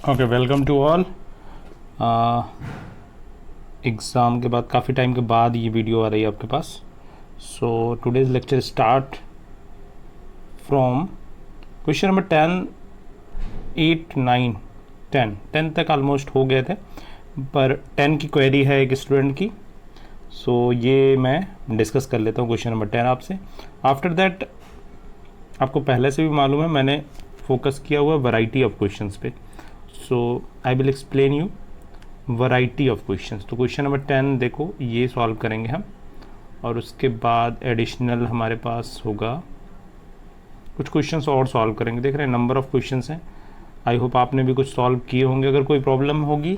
Okay, welcome to all. Exam के बाद काफ़ी टाइम के बाद ये वीडियो आ रही है आपके पास। So today's lecture start from question number 10, 8, 9, 10 तक ऑलमोस्ट हो गए थे, पर 10 की क्वेरी है एक स्टूडेंट की। सो ये मैं डिस्कस कर लेता हूँ क्वेश्चन नंबर 10 आपसे। आफ्टर दैट आपको पहले से भी मालूम है, मैंने फोकस किया हुआ वैरायटी ऑफ क्वेश्चंस पे। So I will explain you variety of questions. तो क्वेश्चन नंबर 10 देखो, ये सॉल्व करेंगे हम, और उसके बाद एडिशनल हमारे पास होगा कुछ क्वेश्चंस और सॉल्व करेंगे। देख रहे हैं नंबर ऑफ क्वेश्चंस हैं। आई होप आपने भी कुछ सॉल्व किए होंगे। अगर कोई प्रॉब्लम होगी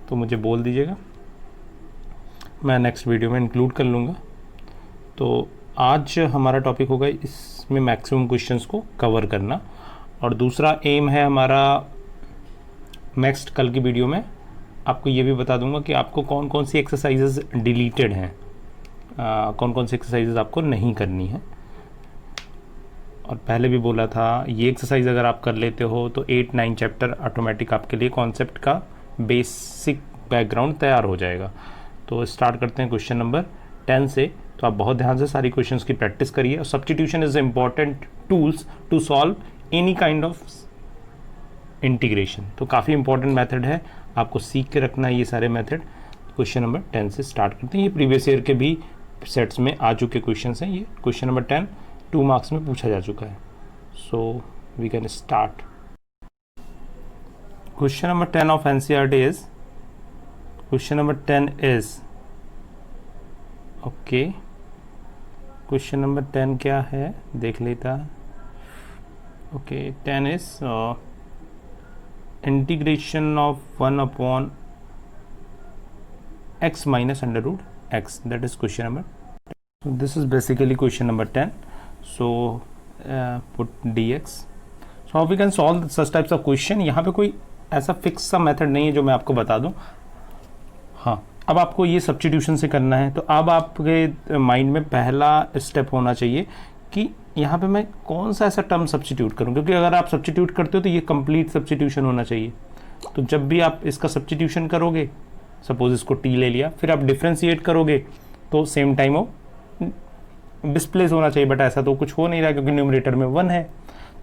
तो मुझे बोल दीजिएगा, मैं नेक्स्ट वीडियो में इंक्लूड कर लूँगा। तो आज हमारा टॉपिक होगा इसमें मैक्सिमम क्वेश्चंस को कवर करना, और दूसरा एम है हमारा नेक्स्ट कल की वीडियो में आपको ये भी बता दूंगा कि आपको कौन कौन सी एक्सरसाइजेज डिलीटेड हैं, कौन कौन सी एक्सरसाइजेज आपको नहीं करनी है। और पहले भी बोला था, ये एक्सरसाइज अगर आप कर लेते हो तो 8, 9 चैप्टर ऑटोमेटिक आपके लिए कॉन्सेप्ट का बेसिक बैकग्राउंड तैयार हो जाएगा। तो स्टार्ट करते हैं क्वेश्चन नंबर 10 से। तो आप बहुत ध्यान से सारी क्वेश्चंस की प्रैक्टिस करिए। और substitution is important tools to solve any kind of integration. तो काफ़ी इंपॉर्टेंट मेथड है, आपको सीख के रखना है ये सारे मेथड। क्वेश्चन नंबर 10 से स्टार्ट करते हैं। ये प्रीवियस ईयर के भी सेट्स में आ चुके क्वेश्चंस हैं। ये क्वेश्चन नंबर 10 2 मार्क्स में पूछा जा चुका है। So we can start. Question number 10 of NCERT is, question number 10 is okay. Question number 10 क्या है देख लेता। Okay, 10 is integration of 1 upon x minus under root x. That is question number. So this is basically question number 10. So put dx. So how we can solve such types of question. यहाँ पे कोई ऐसा fix सा method नहीं है जो मैं आपको बता दूं। हाँ, अब आपको ये सब्स्टिट्यूशन से करना है। तो अब आपके माइंड में पहला स्टेप होना चाहिए कि यहाँ पे मैं कौन सा ऐसा टर्म सब्स्टिट्यूट करूँ, क्योंकि अगर आप सब्स्टिट्यूट करते हो तो ये कंप्लीट सब्स्टिट्यूशन होना चाहिए। तो जब भी आप इसका सब्स्टिट्यूशन करोगे, सपोज इसको टी ले लिया, फिर आप डिफ्रेंशिएट करोगे तो सेम टाइम वो डिस्प्लेस होना चाहिए, बट ऐसा तो कुछ हो नहीं रहा क्योंकि न्यूमरेटर में 1 है।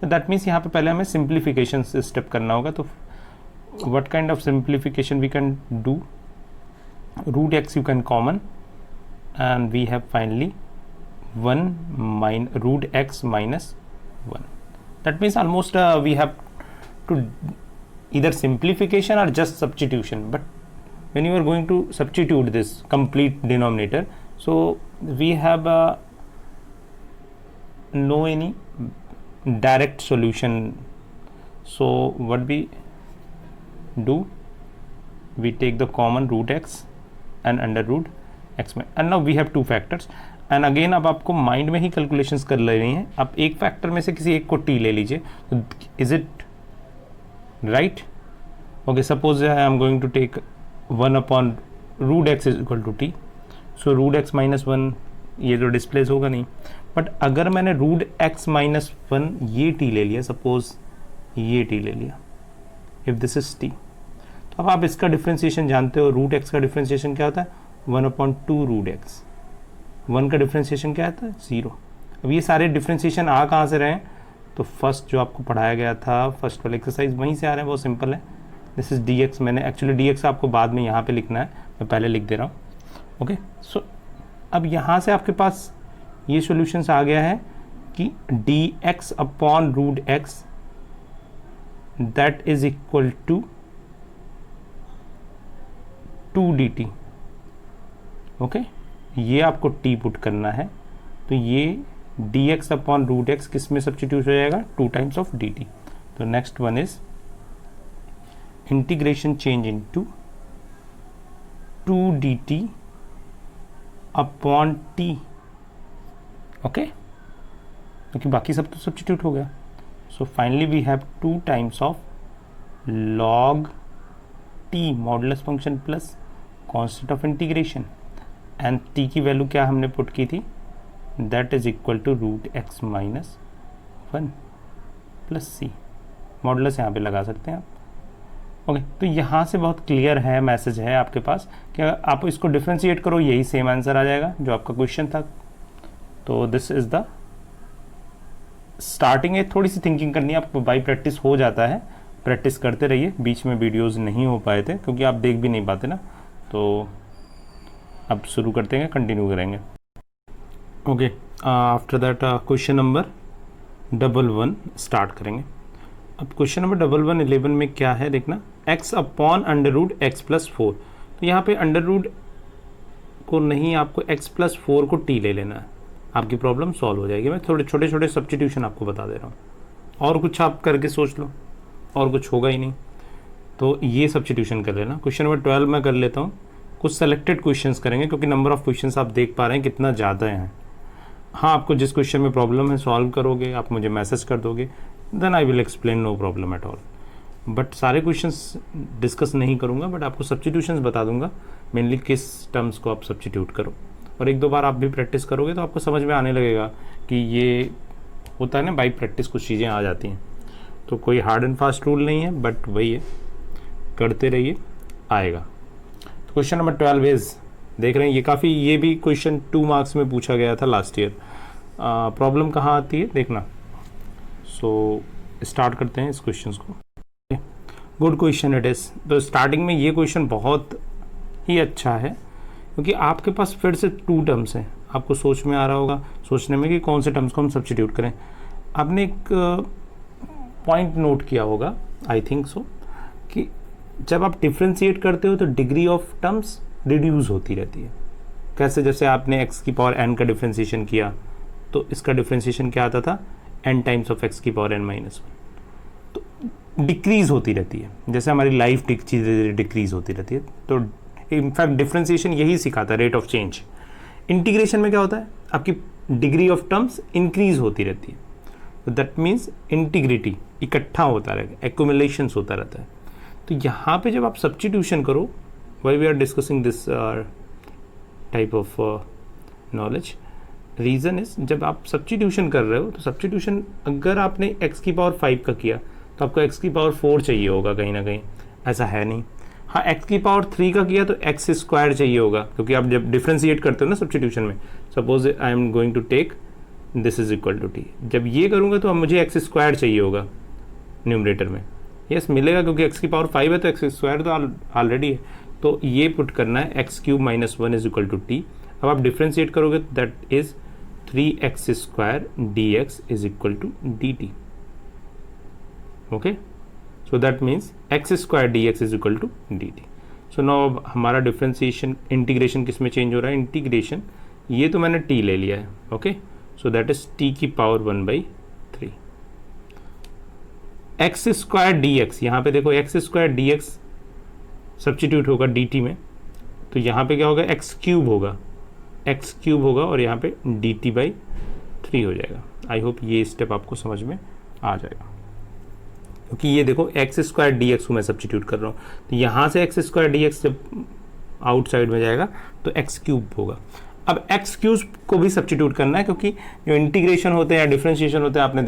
तो दैट मीन्स यहाँ पे पहले हमें सिंप्लीफिकेशन स्टेप करना होगा। तो what kind of simplification we can do, root X you can common, and we have finally 1 root x minus 1. That means almost we have to either simplification or just substitution. But when you are going to substitute this complete denominator, so we have no any direct solution. So what we do, we take the common root x and under root x, and now we have two factors. And again अब आपको mind में ही calculations कर लेनी है। आप एक factor में से किसी एक को टी ले लीजिए। तो is it right? Okay, suppose I am going to take 1 upon root X is equal to T. So root X minus 1 ये जो डिस्प्लेस होगा नहीं, बट अगर मैंने रूट एक्स माइनस 1 ये टी ले लिया, सपोज ये टी ले लिया, इफ दिस इज टी, तो अब आप इसका डिफ्रेंसिएशन जानते हो। रूट एक्स का डिफ्रेंसिएशन क्या होता है? 1/2 रूट एक्स। 1 का डिफ्रेंसिएशन क्या आता है? 0। अब ये सारे डिफ्रेंसिएशन आ कहाँ से रहे हैं? तो फर्स्ट जो आपको पढ़ाया गया था, फर्स्ट वाला एक्सरसाइज, वहीं से आ रहे हैं। बहुत सिंपल है। This is D x. मैंने एक्चुअली डी एक्स आपको बाद में यहाँ पे लिखना है, मैं पहले लिख दे रहा हूँ। ओके, सो अब यहाँ से आपके पास ये सोल्यूशन आ गया है कि D X upon root X that is equal to 2 D T. Okay, ये आपको टी पुट करना है। तो ये D X upon root X किस में सब्स्टिट्यूट हो जाएगा? 2 टाइम्स ऑफ डी टी। तो next one is integration change into 2 D T upon T. Okay, क्योंकि बाकी सब तो सब्स्टिट्यूट हो गया। So finally we have 2 times of log T modulus function plus constant of integration, and T की value क्या हमने पुट की थी? That is equal to root X minus 1 plus C. Modulus यहाँ पे लगा सकते हैं आप। ओके, तो यहाँ से बहुत क्लियर है, मैसेज है आपके पास कि आप इसको डिफ्रेंशिएट करो, यही सेम आंसर आ जाएगा जो आपका क्वेश्चन था। तो दिस इज द स्टार्टिंग है, थोड़ी सी थिंकिंग करनी है आपको, बाई प्रैक्टिस हो जाता है, प्रैक्टिस करते रहिए। बीच में वीडियोस नहीं हो पाए थे क्योंकि आप देख भी नहीं पाते ना, तो अब शुरू करते हैं, कंटिन्यू करेंगे। Okay, after that question number 11 start करेंगे। अब क्वेश्चन नंबर 11 में क्या है देखना, x upon under root X plus 4। तो यहाँ पे अंडर रूट को नहीं, आपको x प्लस 4 को t ले लेना है, आपकी प्रॉब्लम सॉल्व हो जाएगी। मैं थोड़े छोटे छोटे सब्स्टिट्यूशन आपको बता दे रहा हूँ, और कुछ आप करके सोच लो, और कुछ होगा ही नहीं, तो ये सब्स्टिट्यूशन कर लेना। क्वेश्चन नंबर 12 मैं कर लेता हूँ, कुछ सेलेक्टेड क्वेश्चंस करेंगे क्योंकि नंबर ऑफ क्वेश्चंस आप देख पा रहे हैं कितना ज़्यादा है। हाँ, आपको जिस क्वेश्चन में प्रॉब्लम है सॉल्व करोगे, आप मुझे मैसेज कर दोगे, then I will explain, no problem at all. But सारे क्वेश्चंस डिस्कस नहीं करूँगा, बट आपको सब्स्टिट्यूशंस बता दूंगा, मेनली किस टर्म्स को आप सब्स्टिट्यूट करो, और एक दो बार आप भी प्रैक्टिस करोगे तो आपको समझ में आने लगेगा कि ये होता है ना, बाई प्रैक्टिस कुछ चीज़ें आ जाती हैं। तो कोई हार्ड एंड फास्ट रूल नहीं है, बट वही है, करते रहिए, आएगा। तो क्वेश्चन नंबर 12 इज, देख रहे हैं ये काफ़ी, ये भी क्वेश्चन 2 मार्क्स में पूछा गया था लास्ट ईयर। प्रॉब्लम कहाँ आती है देखना। सो स्टार्ट करते हैं इस क्वेश्चन को। Good question it is. तो स्टार्टिंग में ये क्वेश्चन बहुत ही अच्छा है क्योंकि आपके पास फिर से 2 टर्म्स हैं, आपको सोच में आ रहा होगा, सोचने में कि कौन से टर्म्स को हम सब्स्टिट्यूट करें। आपने एक पॉइंट नोट किया होगा, आई थिंक सो, कि जब आप डिफ्रेंशिएट करते हो तो डिग्री ऑफ टर्म्स रिड्यूस होती रहती है। कैसे? जैसे आपने x की पावर n का डिफ्रेंशिएशन किया तो इसका डिफ्रेंशिएशन क्या आता था, n टाइम्स ऑफ x की पावर n माइनस 1, तो डिक्रीज होती रहती है। जैसे हमारी लाइफ चीज़ें डिक्रीज होती रहती है, तो इनफैक्ट डिफ्रेंशिएशन यही सिखाता है, रेट ऑफ चेंज। इंटीग्रेशन में क्या होता है, आपकी डिग्री ऑफ टर्म्स इंक्रीज होती रहती है, तो दैट मीन्स इंटीग्रिटी इकट्ठा होता रहेगा, एक्यूमुलेशंस होता रहता है। तो यहाँ पे जब आप सब्स्टिट्यूशन करो, why we are discussing this type of knowledge, reason is, जब आप सब्स्टिट्यूशन कर रहे हो तो सब्स्टिट्यूशन अगर आपने x की पावर 5 का किया तो आपको x की पावर 4 चाहिए होगा कहीं ना कहीं, ऐसा है नहीं। हाँ, x की पावर 3 का किया तो x स्क्वायर चाहिए होगा, क्योंकि आप जब डिफ्रेंशिएट करते हो ना सब्स्टिट्यूशन में, suppose I am going to take this is equal to t, जब ये करूँगा तो अब मुझे x स्क्वायर चाहिए होगा न्यूमरेटर में। यस, मिलेगा क्योंकि x की पावर 5 है तो x स्क्वायर तो ऑलरेडी है, तो ये पुट करना है, X cube minus 1 is equal to T. अब आप डिफ्रेंशिएट करोगे that is 3x square dx is equal to dt। Okay, so that means x square dx is equal to dt। So now अब हमारा differentiation, integration किस में change हो रहा है, इंटीग्रेशन, ये तो मैंने t ले लिया है। Okay, so that is t की पावर 1/3 x स्क्वायर dx। यहाँ पे देखो x स्क्वायर dx सब्स्टिट्यूट होगा dt में, तो यहाँ पे क्या होगा, x क्यूब होगा और यहाँ पे dt/3 हो जाएगा। आई होप ये स्टेप आपको समझ में आ जाएगा, क्योंकि ये देखो x स्क्वायर dx को मैं सब्स्टिट्यूट कर रहा हूँ, तो यहाँ से x स्क्वायर dx जब आउटसाइड में जाएगा तो x क्यूब होगा। अब x क्यूब को भी सब्स्टिट्यूट करना है, क्योंकि जो इंटीग्रेशन होते हैं या डिफ्रेंशिएशन होते हैं, आपने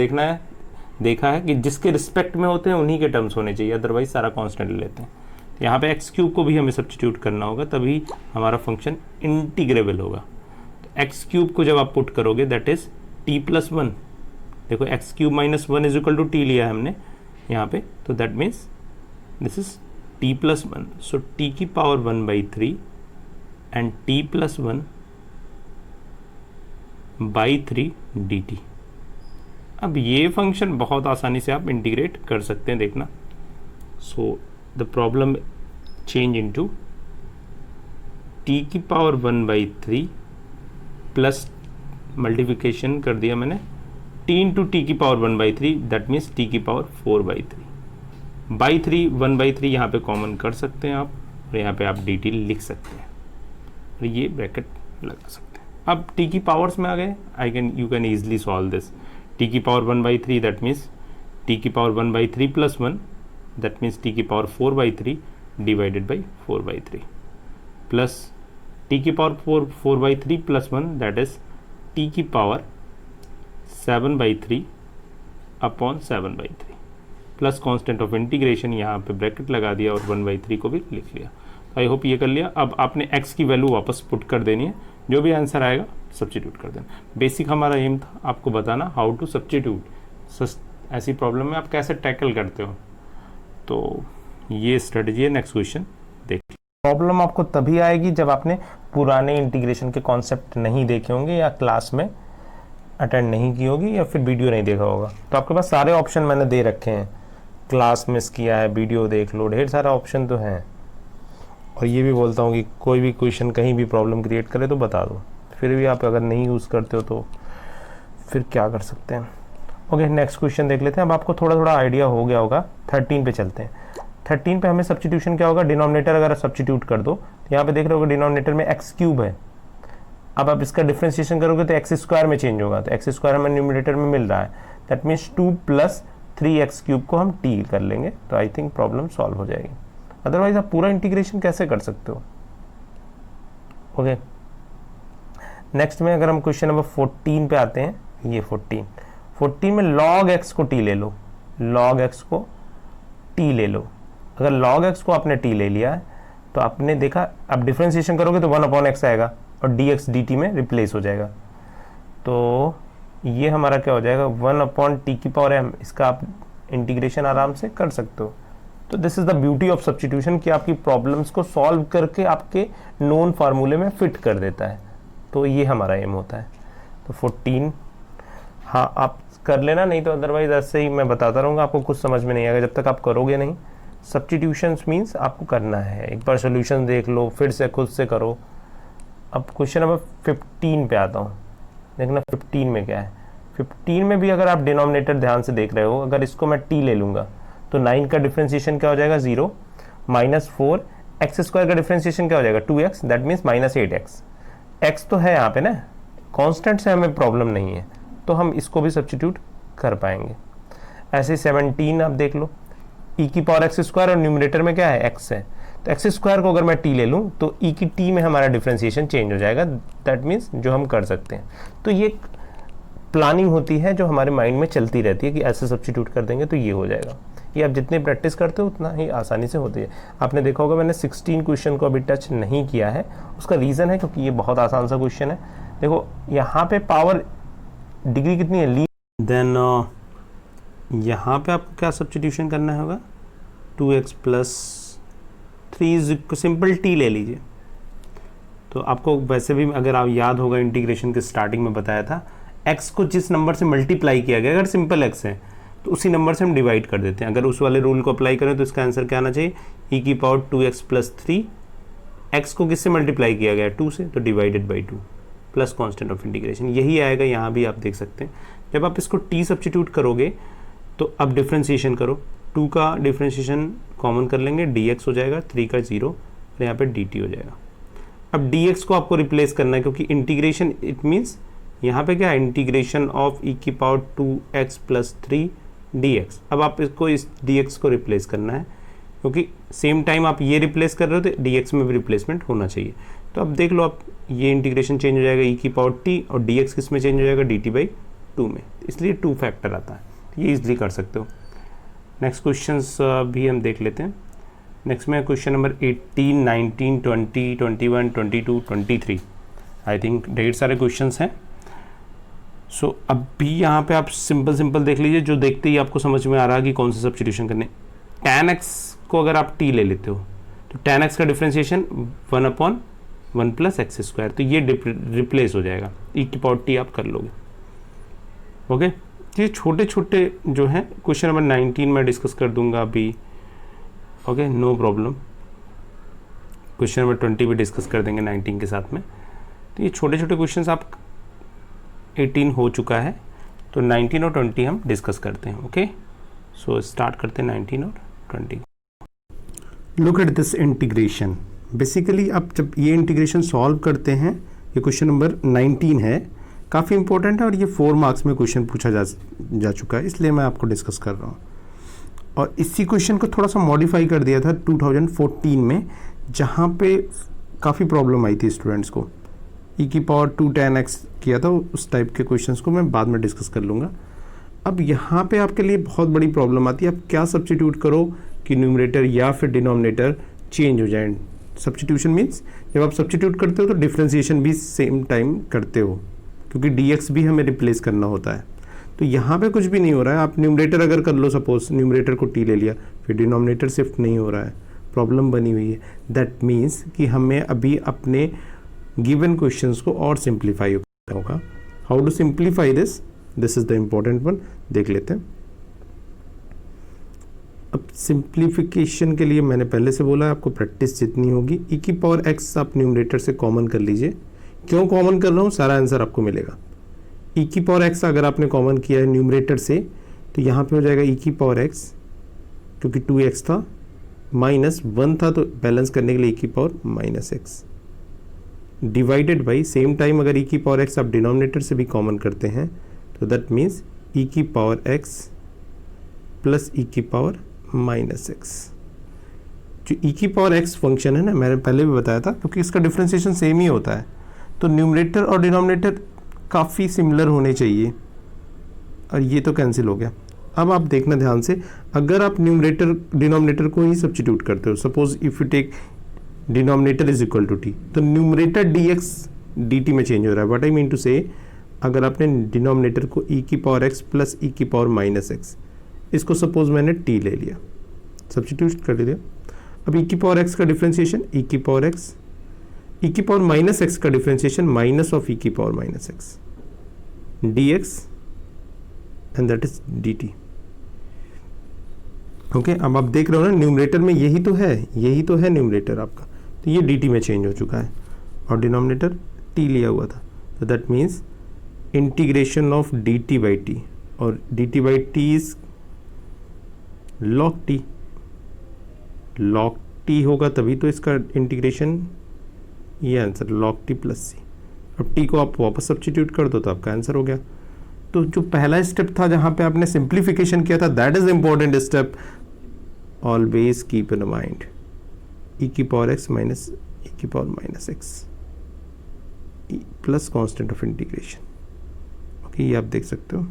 देखा है कि जिसके रिस्पेक्ट में होते हैं उन्हीं के टर्म्स होने चाहिए, अदरवाइज सारा कॉन्स्टेंट ले लेते हैं। यहाँ पे एक्स क्यूब को भी हमें सब्स्टिट्यूट करना होगा, तभी हमारा फंक्शन इंटीग्रेबल होगा। तो एक्स क्यूब को जब आप पुट करोगे दैट इज टी प्लस 1, देखो x cube minus 1 is equal to T लिया है हमने यहाँ पे, तो that means this is T plus 1, so T की power 1/3 and T plus 1/3 dt। अब ये फंक्शन बहुत आसानी से आप इंटीग्रेट कर सकते हैं, देखना। सो the problem change into t की पावर 1/3 प्लस मल्टीप्लिकेशन कर दिया मैंने t इंटू टी की पावर 1/3, दैट मीन्स t की पावर 4/3 1/3 यहाँ पे कॉमन कर सकते हैं आप, और यहाँ पे आप dt लिख सकते हैं, और ये ब्रैकेट लगा सकते हैं। अब t की पावर्स में आ गए, you can easily solve this. t की पावर 1/3 दैट मीन्स t की power 1/3 plus 1, that means t की power 4/3 divided by 4/3 plus t की power 4/3 plus 1, that is t की power 7/3 upon 7/3 plus constant of integration, यहाँ पे bracket लगा दिया और 1/3 को भी लिख लिया। आई होप ये कर लिया। अब आपने x की वैल्यू वापस पुट कर देनी है, जो भी आंसर आएगा सब्स्टिट्यूट कर देना। बेसिक हमारा एम था आपको बताना हाउ टू सब्स्टिट्यूट, ऐसी प्रॉब्लम में आप कैसे टैकल करते हो, तो ये स्ट्रेटजी है। नेक्स्ट क्वेश्चन देखिए। प्रॉब्लम आपको तभी आएगी जब आपने पुराने इंटीग्रेशन के कॉन्सेप्ट नहीं देखे होंगे, या क्लास में अटेंड नहीं की होगी, या फिर वीडियो नहीं देखा होगा। तो आपके पास सारे ऑप्शन मैंने दे रखे हैं, क्लास मिस किया है, वीडियो देख लो, ढेर सारा ऑप्शन तो हैं। और ये भी बोलता हूँ कि कोई भी क्वेश्चन कहीं भी प्रॉब्लम क्रिएट करे तो बता दो, फिर भी आप अगर नहीं यूज़ करते हो तो फिर क्या कर सकते हैं। ओके, नेक्स्ट क्वेश्चन देख लेते हैं। अब आपको थोड़ा थोड़ा आइडिया हो गया होगा। 13 पे चलते हैं। 13 पे हमें सब्स्टिट्यूशन क्या होगा, डिनोमिनेटर अगर सब्स्टिट्यूट कर दो तो यहाँ पे देख रहे होगे डिनोमिनेटर में x³ है। अब आप इसका डिफ्रेंशिएशन करोगे तो x² में चेंज होगा, तो x² हमें न्यूमरेटर में मिल रहा है, दैट मीन्स 2 + 3x³ को हम t कर लेंगे, तो आई थिंक प्रॉब्लम सॉल्व हो जाएगी। अदरवाइज आप पूरा इंटीग्रेशन कैसे कर सकते हो। ओके, नेक्स्ट में अगर हम क्वेश्चन नंबर 14 पे आते हैं, ये 14 में log x को t ले लो, log x को t ले लो। अगर log x को आपने t ले लिया है तो आपने देखा, अब डिफ्रेंशिएशन करोगे तो 1/x आएगा और dx dt में रिप्लेस हो जाएगा, तो ये हमारा क्या हो जाएगा 1/t⁻m। इसका आप इंटीग्रेशन आराम से कर सकते हो। तो this is the beauty of substitution कि आपकी प्रॉब्लम्स को सॉल्व करके आपके नोन फार्मूले में फिट कर देता है। तो ये हमारा एम होता है। तो 14, हाँ आप कर लेना, नहीं तो अदरवाइज ऐसे ही मैं बताता रहूँगा, आपको कुछ समझ में नहीं आएगा जब तक आप करोगे नहीं। सब्स्टिट्यूशंस मीन्स आपको करना है, एक बार सोल्यूशन देख लो, फिर से खुद से करो। अब क्वेश्चन नंबर 15 पे आता हूँ, देखना 15 में क्या है। 15 में भी अगर आप डिनोमिनेटर ध्यान से देख रहे हो, अगर इसको मैं t ले लूँगा तो 9 का डिफ्रेंशिएशन क्या हो जाएगा 0, -4, x² का डिफ्रेंशिएशन क्या हो जाएगा 2x, that means -8x। x तो है यहाँ पे ना, कांस्टेंट से हमें प्रॉब्लम नहीं है, तो हम इसको भी सब्स्टिट्यूट कर पाएंगे। ऐसे 17 आप देख लो, e⁻x² और न्यूमरेटर में क्या है x है, तो x² को अगर मैं t ले लूँ तो e की t में हमारा डिफ्रेंशिएशन चेंज हो जाएगा, दैट मीन्स जो हम कर सकते हैं। तो ये प्लानिंग होती है जो हमारे माइंड में चलती रहती है कि ऐसे सब्स्टिट्यूट कर देंगे तो ये हो जाएगा। ये आप जितनी प्रैक्टिस करते हो उतना ही आसानी से होती है। आपने देखा होगा मैंने 16 क्वेश्चन को अभी टच नहीं किया है, उसका रीज़न है क्योंकि ये बहुत आसान सा क्वेश्चन है। देखो यहाँ पे पावर डिग्री कितनी है, ली, देन यहाँ पे आपको क्या सब्स्टिट्यूशन करना होगा, 2x + 3 सिंपल t ले लीजिए। तो आपको वैसे भी अगर आप याद होगा इंटीग्रेशन के स्टार्टिंग में बताया था, x को जिस नंबर से मल्टीप्लाई किया गया, अगर सिंपल x है तो उसी नंबर से हम डिवाइड कर देते हैं। अगर उस वाले रूल को अप्लाई करें तो इसका आंसर क्या आना चाहिए, e⁻2x + 3, x को किससे मल्टीप्लाई किया गया 2 से, तो divided by 2 plus constant of integration. यही आएगा, यहाँ भी आप देख सकते हैं। जब आप इसको t सब्स्टिट्यूट करोगे तो अब डिफ्रेंशिएशन करो, 2 का डिफ्रेंशिएशन कॉमन कर लेंगे, dx हो जाएगा, 3 का 0 और यहाँ पे dt हो जाएगा। अब dx को आपको रिप्लेस करना है क्योंकि इंटीग्रेशन इट मीन्स यहाँ पे क्या है, इंटीग्रेशन ऑफ e⁻2x + 3 dx। अब आप इसको इस dx को रिप्लेस करना है क्योंकि सेम टाइम आप ये रिप्लेस कर रहे हो तो dx में भी रिप्लेसमेंट होना चाहिए। तो अब देख लो, आप ये इंटीग्रेशन चेंज हो जाएगा e⁻t और dx किस में चेंज हो जाएगा dt/2 में, इसलिए 2 फैक्टर आता है। ये इजली कर सकते हो। नेक्स्ट क्वेश्चंस भी हम देख लेते हैं। नेक्स्ट में क्वेश्चन नंबर 18, 19, 20, 21, 22, 23, आई थिंक ढेर सारे क्वेश्चंस हैं। सो अभी यहाँ पे आप सिंपल देख लीजिए, जो देखते ही आपको समझ में आ रहा है कि कौन सा सब्स्टिट्यूशन करने। tan x को अगर आप t ले लेते हो तो tan x का डिफ्रेंशिएशन 1/1 + x², तो ये रिप्लेस हो जाएगा, e⁻t आप कर लोगे। ओके, ये छोटे छोटे जो हैं क्वेश्चन नंबर 19 में डिस्कस कर दूंगा अभी। Okay, no problem. Question number 20 भी डिस्कस कर देंगे 19 के साथ में। तो ये छोटे छोटे क्वेश्चंस आप 18 हो चुका है, तो 19 और 20 हम डिस्कस करते हैं। ओके, सो स्टार्ट करते हैं 19 और 20। Look at this integration. Basically आप जब ये इंटीग्रेशन सॉल्व करते हैं, ये क्वेश्चन नंबर 19 है, काफ़ी इंपॉर्टेंट है और ये 4 मार्क्स में क्वेश्चन पूछा जा चुका है, इसलिए मैं आपको डिस्कस कर रहा हूँ। और इसी क्वेश्चन को थोड़ा सा मॉडिफाई कर दिया था 2014 में, जहाँ पे काफ़ी प्रॉब्लम आई थी स्टूडेंट्स को। e⁻2 tan x किया था, उस टाइप के क्वेश्चंस को मैं बाद में डिस्कस कर लूँगा। अब यहाँ पे आपके लिए बहुत बड़ी प्रॉब्लम आती है, आप क्या सब्स्टिट्यूट करो कि न्यूमरेटर या फिर डिनोमिनेटर चेंज हो जाए। सब्स्टिट्यूशन मीन्स जब आप सब्स्टिट्यूट करते हो तो डिफ्रेंसिएशन भी सेम टाइम करते हो, क्योंकि dx भी हमें रिप्लेस करना होता है। तो यहाँ पे कुछ भी नहीं हो रहा है। आप न्यूमरेटर अगर कर लो, सपोज न्यूमरेटर को t ले लिया, फिर डिनोमिनेटर शिफ्ट नहीं हो रहा है, प्रॉब्लम बनी हुई है। दैट मीन्स कि हमें अभी अपने गिवन क्वेश्चंस को और सिंप्लीफाई होगा। How to simplify this, this is the important one, देख लेते हैं। अब सिंप्लीफिकेशन के लिए मैंने पहले से बोला है आपको प्रैक्टिस जितनी होगी, e की पावर x आप न्यूमरेटर से कॉमन कर लीजिए। क्यों कॉमन कर रहा हूँ, सारा आंसर आपको मिलेगा। e की पावर x अगर आपने कॉमन किया है न्यूमरेटर से तो यहाँ पे हो जाएगा e की पावर x, क्योंकि 2x था माइनस 1 था तो बैलेंस करने के लिए e की power minus x divided by, same time अगर e की पावर x आप डिनोमिनेटर से भी कॉमन करते हैं तो दैट मीन्स e की पावर x प्लस e की पावर माइनस x। जो e की पावर x फंक्शन है ना, मैंने पहले भी बताया था, क्योंकि इसका डिफ्रेंसिएशन सेम ही होता है, तो न्यूमरेटर और डिनोमिनेटर काफ़ी सिमिलर होने चाहिए, और ये तो कैंसिल हो गया। अब आप देखना ध्यान से, अगर आप न्यूमरेटर डिनोमिनेटर को ही सब्स्टिट्यूट करते हो, suppose if you take denominator is equal to T, तो न्यूमरेटर dx dt में चेंज हो रहा है। व्हाट आई मीन टू से, अगर आपने डिनोमिनेटर को e की पावर x प्लस e की पावर माइनस x, इसको सपोज मैंने t ले लिया, सब्स्टिट्यूट कर लिया। अब e की पावर x का डिफ्रेंसिएशन e की पावर x, e की पावर माइनस x का डिफ्रेंसिएशन माइनस ऑफ e की power minus x dx and that is dt। Okay, अब आप देख रहे हो ना न्यूमरेटर में यही तो है न्यूमरेटर आपका, तो ये dt में चेंज हो चुका है और डिनोमिनेटर t लिया हुआ था, तो that means integration of dt by t, और dt by t is log t, log t होगा तभी तो इसका इंटीग्रेशन, ये answer log t plus c। अब t को आप वापस सब्स्टिट्यूट कर दो तो आपका आंसर हो गया। तो जो पहला स्टेप था जहाँ पे आपने सिंप्लीफिकेशन किया था, that is important step, always keep in mind e की पावर x माइनस e की power minus x plus constant of integration. Okay, ये आप देख सकते हो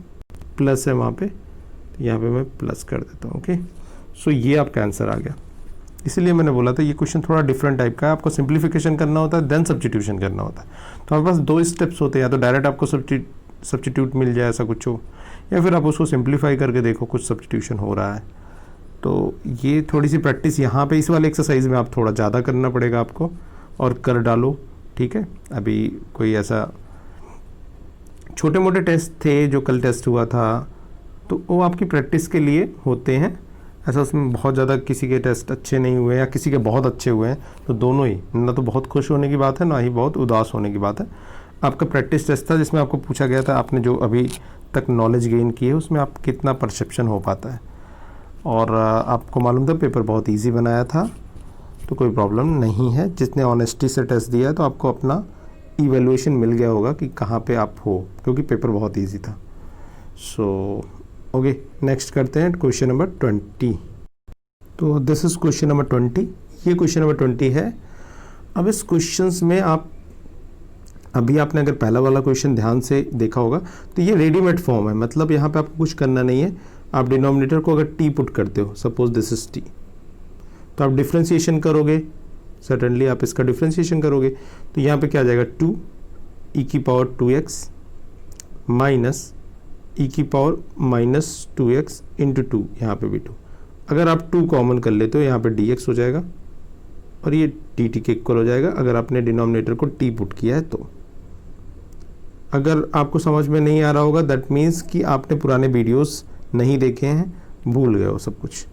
प्लस है वहाँ पे, तो यहाँ पे मैं प्लस कर देता हूँ। ओके, सो ये आपका आंसर आ गया। इसलिए मैंने बोला था ये क्वेश्चन थोड़ा डिफरेंट टाइप का है, आपको सिंप्लीफिकेशन करना होता है देन सब्स्टिट्यूशन करना होता है। तो आपके पास दो स्टेप्स होते हैं, या तो डायरेक्ट आपको सब्स्टिट्यूट मिल जाए ऐसा कुछ हो, या फिर आप उसको सिंप्लीफाई करके देखो कुछ सब्स्टिट्यूशन हो रहा है। तो ये थोड़ी सी प्रैक्टिस यहाँ पे इस वाले एक्सरसाइज में आप थोड़ा ज़्यादा करना पड़ेगा आपको, और कर डालो। ठीक है, अभी कोई ऐसा छोटे मोटे टेस्ट थे जो कल टेस्ट हुआ था, तो वो आपकी प्रैक्टिस के लिए होते हैं। ऐसा उसमें बहुत ज़्यादा किसी के टेस्ट अच्छे नहीं हुए या किसी के बहुत अच्छे हुए हैं, तो दोनों ही, ना तो बहुत खुश होने की बात है ना ही बहुत उदास होने की बात है। आपका प्रैक्टिस टेस्ट था जिसमें आपको पूछा गया था आपने जो अभी तक नॉलेज गेन की है उसमें आप कितना परसेप्शन हो पाता है, और आपको मालूम था पेपर बहुत इजी बनाया था, तो कोई प्रॉब्लम नहीं है। जिसने ऑनेस्टी से टेस्ट दिया है तो आपको अपना इवैल्यूएशन मिल गया होगा कि कहाँ पे आप हो, क्योंकि पेपर बहुत इजी था। सो ओके, नेक्स्ट करते हैं क्वेश्चन नंबर 20। तो दिस इज क्वेश्चन नंबर 20, ये क्वेश्चन नंबर 20 है। अब इस क्वेश्चंस में आप, अभी आपने अगर पहला वाला क्वेश्चन ध्यान से देखा होगा तो ये रेडीमेड फॉर्म है, मतलब यहाँ पे आपको कुछ करना नहीं है। आप डिनोमिनेटर को अगर टी पुट करते हो, सपोज दिस इज टी, तो आप डिफ्रेंसिएशन करोगे, सर्टेनली आप इसका डिफ्रेंसिएशन करोगे, तो यहाँ पे क्या आ जाएगा 2 e की पावर 2x माइनस e की पावर माइनस 2x इंटू 2, यहाँ पे भी 2। अगर आप 2 कॉमन कर लेते हो यहाँ पे dx हो जाएगा और ये dt के इक्वल हो जाएगा, अगर आपने डिनोमिनेटर को t पुट किया है तो। अगर आपको समझ में नहीं आ रहा होगा दैट मीन्स कि आपने पुराने वीडियोस नहीं देखे हैं, भूल गए हो सब कुछ।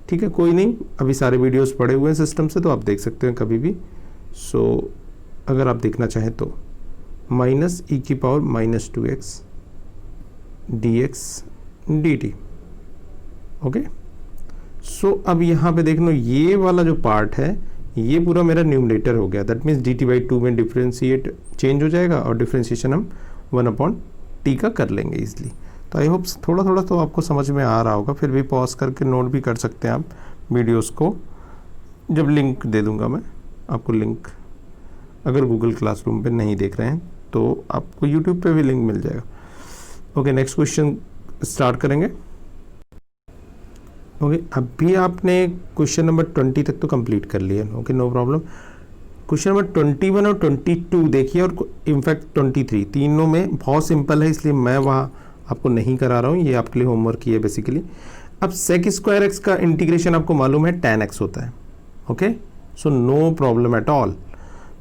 ठीक है, कोई नहीं, अभी सारे वीडियोस पड़े हुए हैं सिस्टम से, तो आप देख सकते हैं कभी भी। सो अगर आप देखना चाहें तो माइनस e की power minus 2x dx dt। Okay, so अब यहाँ पे देख लो ये वाला जो पार्ट है ये पूरा मेरा न्यूमरेटर हो गया, दैट मीन्स dt बाई 2 में डिफ्रेंशिएट चेंज हो जाएगा और डिफ्रेंशिएशन हम 1/t का कर लेंगे इजली। तो आई होप थोड़ा थोड़ा तो आपको समझ में आ रहा होगा, फिर भी पॉज करके नोट भी कर सकते हैं आप वीडियोस को, जब लिंक दे दूंगा मैं आपको। लिंक अगर गूगल क्लासरूम पे नहीं देख रहे हैं तो आपको यूट्यूब पे भी लिंक मिल जाएगा। ओके, नेक्स्ट क्वेश्चन स्टार्ट करेंगे। ओके, अभी आपने क्वेश्चन नंबर 20 तक तो कंप्लीट कर लिया। Okay, no problem. Question number 21 और 22 देखिए, और इनफैक्ट 23, तीनों में बहुत सिंपल है, इसलिए मैं वहाँ आपको नहीं करा रहा हूँ, ये आपके लिए होमवर्क ही है बेसिकली। अब सेक स्क्वायर एक्स का इंटीग्रेशन आपको मालूम है tan x होता है। Okay, so no problem at all.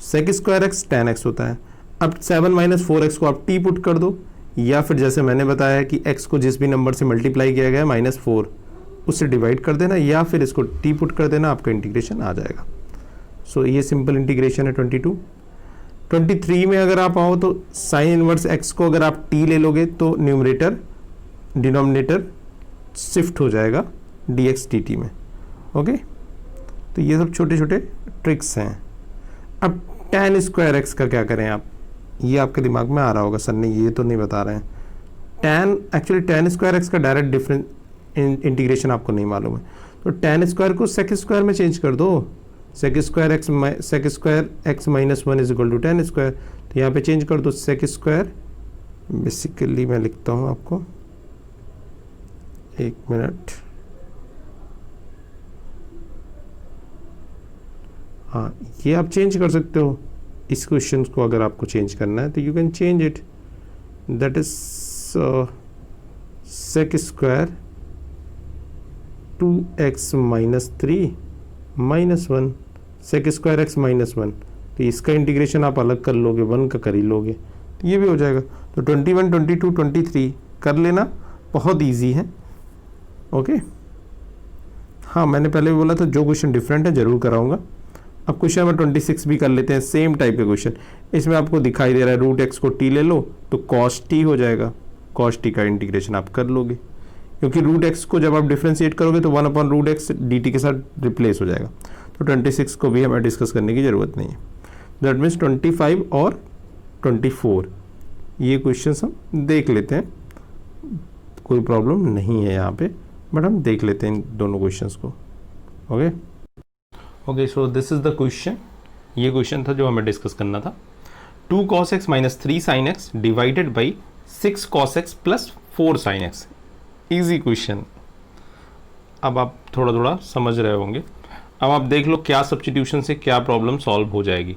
Sec square X tan x होता है। अब 7 माइनस 4x को आप t पुट कर दो, या फिर जैसे मैंने बताया कि x को जिस भी नंबर से मल्टीप्लाई किया गया है -4 उससे डिवाइड कर देना, या फिर इसको t पुट कर देना, आपका इंटीग्रेशन आ जाएगा। सो ये सिंपल इंटीग्रेशन है 22। 23 में अगर आप आओ तो साइन इनवर्स x को अगर आप t ले लोगे तो न्यूमरेटर डिनोमिनेटर शिफ्ट हो जाएगा dx dt में। ओके, तो ये सब छोटे छोटे ट्रिक्स हैं। अब tan स्क्वायर x का क्या करें आप, ये आपके दिमाग में आ रहा होगा, सर ने ये तो नहीं बता रहे हैं। एक्चुअली tan स्क्वायर x का डायरेक्ट डिफरेंस इंटीग्रेशन आपको नहीं मालूम है, तो tan स्क्वायर को sec स्क्वायर में चेंज कर दो। sec square x minus 1 is equal to tan square, तो यहाँ पे चेंज कर दो sec स्क्वायर। बेसिकली मैं लिखता हूँ आपको, एक मिनट, हाँ ये आप चेंज कर सकते हो इस क्वेश्चन को, अगर आपको चेंज करना है तो you can change it, that is sec square 2x minus 3 minus 1, sec square x minus 1, तो इसका इंटीग्रेशन आप अलग कर लोगे, 1 का कर ही लोगे, तो ये भी हो जाएगा। तो 21, 22, 23 कर लेना, बहुत इजी है। ओके, हाँ मैंने पहले भी बोला था जो क्वेश्चन डिफरेंट है जरूर कराऊंगा। अब क्वेश्चन नंबर 26 भी कर लेते हैं, सेम टाइप के क्वेश्चन। इसमें आपको दिखाई दे रहा है रूट एक्स को t ले लो तो cos t हो जाएगा, cos t का इंटीग्रेशन आप कर लोगे, क्योंकि रूट एक्स को जब आप डिफ्रेंशिएट करोगे तो 1/√x dt के साथ रिप्लेस हो जाएगा। तो 26 को भी हमें डिस्कस करने की ज़रूरत नहीं है। दैट मीन्स 25 और 24 ये क्वेश्चन हम देख लेते हैं, कोई प्रॉब्लम नहीं है यहाँ पे, बट हम देख लेते हैं इन दोनों क्वेश्चंस को। Okay okay, so this is the question. ये क्वेश्चन था जो हमें डिस्कस करना था। 2 cos x minus 3 sin x divided by 6 cos x plus 4 sin x। Easy question. अब आप थोड़ा थोड़ा समझ रहे होंगे। अब आप देख लो क्या सब्स्टिट्यूशन से क्या प्रॉब्लम सॉल्व हो जाएगी।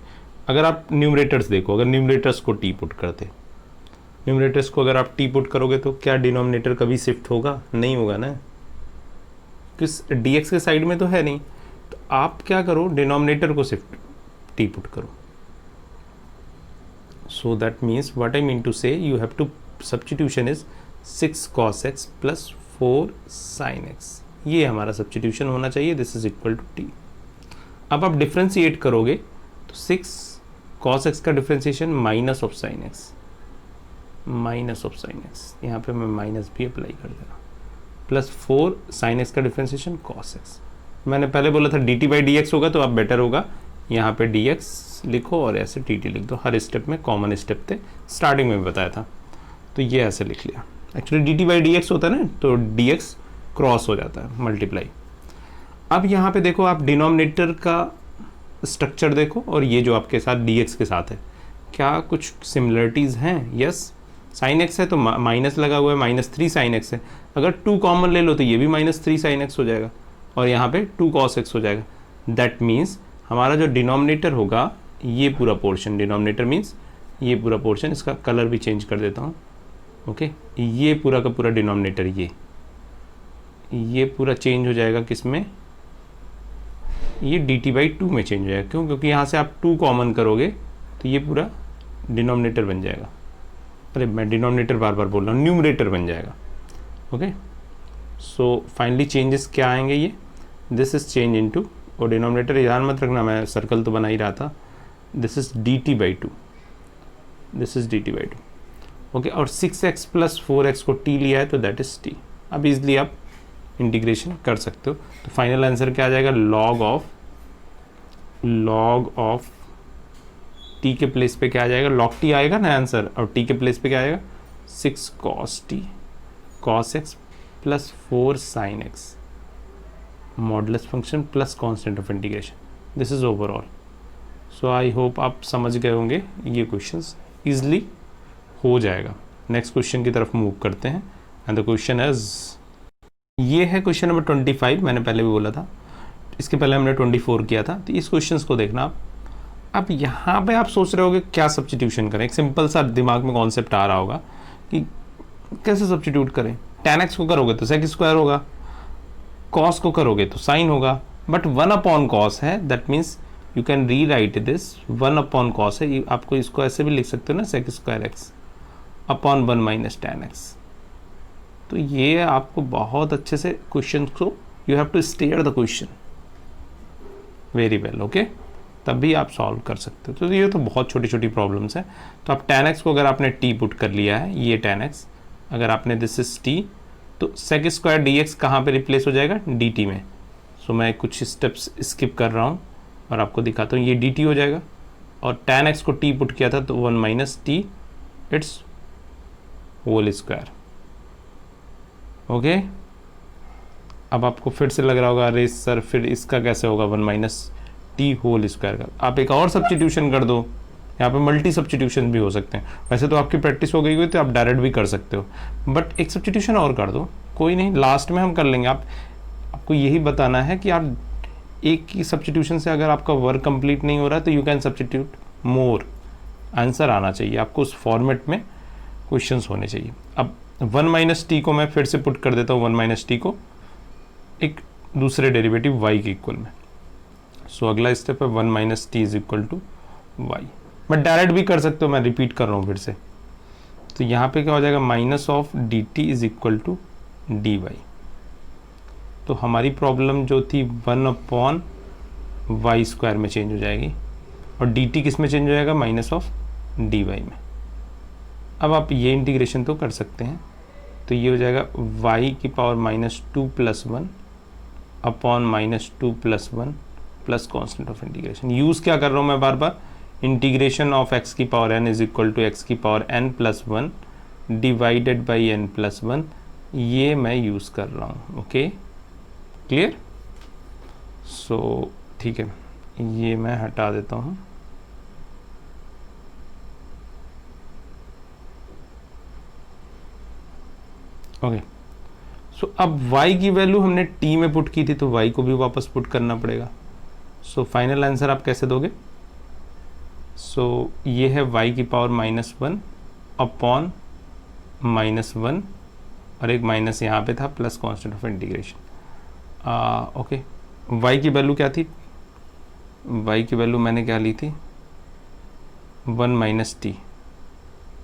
अगर आप न्यूमरेटर्स देखो, अगर न्यूमरेटर्स को टी पुट करते, न्यूमरेटर्स को अगर आप टी पुट करोगे तो क्या डिनोमिनेटर कभी शिफ्ट होगा? नहीं होगा ना, किस dx के साइड में तो है नहीं। तो आप क्या करो, डिनोमिनेटर को शिफ्ट टी पुट करो। So that means what I mean to say, you have to substitution is 6 cos x plus 4 sin x। ये हमारा सब्स्टिट्यूशन होना चाहिए, this is equal to T. अब आप डिफ्रेंशिएट करोगे तो 6 cos x का differentiation minus of sin x, minus of sin x, यहाँ पे मैं माइनस भी अप्लाई कर दे रहा हूँ, प्लस 4 sin x का डिफ्रेंशिएशन cos x। मैंने पहले बोला था dt बाई dx होगा, तो अब बेटर होगा यहाँ पे dx लिखो और ऐसे dt लिख दो। हर स्टेप में कॉमन स्टेप थे, स्टार्टिंग में भी बताया था, तो ये ऐसे लिख लिया। एक्चुअली dt बाई dx होता है ना, तो dx क्रॉस हो जाता है, मल्टीप्लाई। अब यहाँ पे देखो आप डिनोमिनेटर का स्ट्रक्चर देखो, और ये जो आपके साथ dx के साथ है, क्या कुछ सिमिलरिटीज़ हैं? यस, sin x है तो माइनस लगा हुआ है, -3 sin x है। अगर 2 कॉमन ले लो तो ये भी -3 sin x हो जाएगा, और यहाँ पे 2 cos x हो जाएगा। दैट मीन्स हमारा जो डिनोमिनेटर होगा, ये पूरा पोर्शन, डिनोमिनेटर मीन्स ये पूरा पोर्शन, इसका कलर भी चेंज कर देता हूँ। ओके, ये पूरा का पूरा डिनोमिनेटर, ये पूरा चेंज हो जाएगा किस में? ये dt बाई 2 में चेंज हो जाएगा। क्यों? क्योंकि यहाँ से आप 2 कॉमन करोगे तो ये पूरा डिनोमिनेटर बन जाएगा। अरे मैं डिनोमिनेटर बार बार बोल रहा हूँ, न्यूमरेटर बन जाएगा। ओके, सो फाइनली चेंजेस क्या आएंगे? ये दिस इज चेंज इनटू, और डिनोमिनेटर ध्यान मत रखना, मैं सर्कल तो बना ही रहा था, this is dt by 2, this is dt by 2। Okay, और 6x प्लस 4x को t लिया है तो दैट इज t। अब इजली आप इंटीग्रेशन कर सकते हो। तो फाइनल आंसर क्या आ जाएगा? लॉग ऑफ t के प्लेस पे क्या आ जाएगा? log t आएगा ना आंसर, और t के प्लेस पे क्या आएगा? 6 cos t cos x plus 4 sin x modulus function plus constant of integration. This is overall. So I hope आप समझ गए होंगे, ये क्वेश्चंस इजली हो जाएगा। नेक्स्ट क्वेश्चन की तरफ मूव करते हैं। एंड द क्वेश्चन इज, ये है क्वेश्चन नंबर 25, मैंने पहले भी बोला था, इसके पहले हमने 24 किया था। तो इस क्वेश्चन को देखना आप। अब यहाँ पे आप सोच रहे होगे क्या सब्सटीट्यूशन करें, एक सिंपल सा दिमाग में कॉन्सेप्ट आ रहा होगा कि कैसे सब्सटीट्यूट करें। tan x को करोगे तो sec स्क्वायर होगा, cos को करोगे तो sin होगा, बट 1/cos है, दैट मीन्स यू कैन री राइट दिस 1/cos है, आपको इसको ऐसे भी लिख सकते हो ना, sec square x upon 1 minus tan x। तो ये आपको बहुत अच्छे से क्वेश्चन को, you have to stare the question very well, okay, तभी आप सॉल्व कर सकते हो। तो ये तो बहुत छोटी छोटी प्रॉब्लम्स हैं। तो आप tan x को अगर आपने t पुट कर लिया है, ये tan x, अगर आपने दिस इज t, तो sec स्क्वायर dx कहाँ पे रिप्लेस हो जाएगा, dt में। सो मैं कुछ स्टेप्स स्किप कर रहा हूँ और आपको दिखाता हूँ, ये dt हो जाएगा, और tan x को t पुट किया था तो 1 minus t it's whole square, okay. अब आपको फिर से लग रहा होगा, अरे सर फिर इसका कैसे होगा 1 माइनस टी होल स्क्वायर का। आप एक और सब्स्टिट्यूशन कर दो, यहाँ पे मल्टी सब्स्टिट्यूशन भी हो सकते हैं। वैसे तो आपकी प्रैक्टिस हो गई हुई तो आप डायरेक्ट भी कर सकते हो, बट एक सब्स्टिट्यूशन और कर दो, कोई नहीं, लास्ट में हम कर लेंगे। आपको यही बताना है कि आप एक ही सब्स्टिट्यूशन से अगर आपका वर्क कंप्लीट नहीं हो रहा है तो you can substitute more, answer आना चाहिए आपको, उस फॉर्मेट में क्वेश्चंस होने चाहिए। अब 1 माइनस टी को मैं फिर से पुट कर देता हूँ, 1 माइनस टी को एक दूसरे डेरिवेटिव y के इक्वल में। सो अगला स्टेप है 1 minus T is equal to Y. But direct भी कर सकते हो, मैं रिपीट कर रहा हूँ फिर से। तो यहाँ पे क्या हो जाएगा, minus of D T is equal to D Y. तो हमारी प्रॉब्लम जो थी 1/y स्क्वायर में चेंज हो जाएगी, और डी टी किस में चेंज हो जाएगा, माइनस ऑफ डी वाई में। अब आप ये इंटीग्रेशन तो कर सकते हैं, तो ये हो जाएगा y की power -2 + 1 upon -2 + 1 plus constant of integration. Use क्या कर रहा हूँ मैं बार बार, इंटीग्रेशन ऑफ x की power n is equal to x की power n + 1 divided by n + 1, ये मैं यूज़ कर रहा हूँ, ओके, क्लियर। सो ठीक है, ये मैं हटा देता हूँ। ओके, सो अब y की वैल्यू हमने t में पुट की थी, तो y को भी वापस पुट करना पड़ेगा। सो फाइनल आंसर आप कैसे दोगे, सो ये है y की पावर -1 अपॉन -1, और एक माइनस यहाँ पे था, plus constant of integration. Okay, y की वैल्यू क्या थी, y की वैल्यू मैंने क्या ली थी, 1 माइनस टी।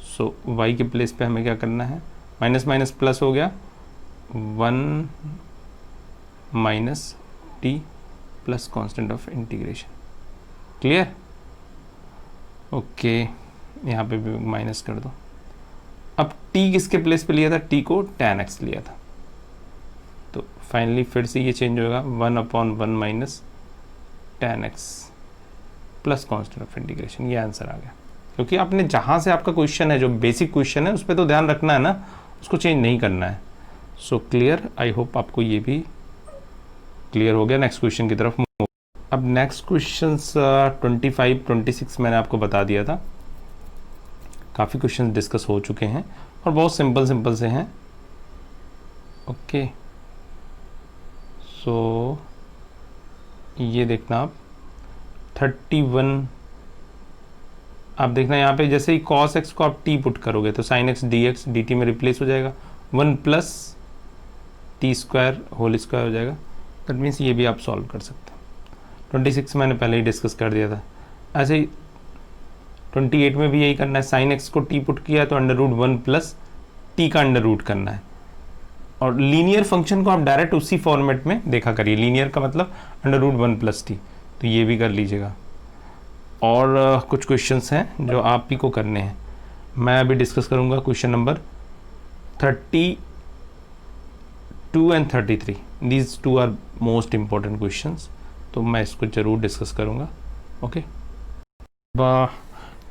सो y के प्लेस पे हमें क्या करना है, माइनस माइनस प्लस हो गया, 1 minus T plus constant of integration, clear, okay. यहाँ पे भी माइनस कर दो। अब t किसके प्लेस पे लिया था, t को tan x लिया था, तो फाइनली फिर से ये चेंज होगा, 1/1 minus tan x plus constant of integration, ये आंसर आ गया। क्योंकि आपने जहाँ से आपका क्वेश्चन है, जो बेसिक क्वेश्चन है, उस पर तो ध्यान रखना है ना, उसको चेंज नहीं करना है। सो क्लियर, आई होप आपको ये भी क्लियर हो गया। नेक्स्ट क्वेश्चन की तरफ मूव। अब नेक्स्ट क्वेश्चन 25, 26 मैंने आपको बता दिया था, काफ़ी क्वेश्चन डिस्कस हो चुके हैं और बहुत सिंपल सिंपल से हैं, ओके। सो ये देखना आप 31, आप देखना यहाँ पे जैसे ही cos x को आप t पुट करोगे तो sin x dx dt में रिप्लेस हो जाएगा, 1 plus T square whole square हो जाएगा। दैट मीन्स ये भी आप सॉल्व कर सकते हैं। 26 मैंने पहले ही डिस्कस कर दिया था। ऐसे ही 28 में भी यही करना है, sin x को t पुट किया तो √1 प्लस टी का √ करना है। और लीनियर फंक्शन को आप डायरेक्ट उसी फॉर्मेट में देखा करिए, लीनियर का मतलब √1 प्लस टी, तो ये भी कर लीजिएगा। और कुछ क्वेश्चंस हैं जो आप ही को करने हैं, मैं अभी डिस्कस करूंगा question number 32 and 33, these 2 are most important questions, तो मैं इसको ज़रूर डिस्कस करूंगा, ओके।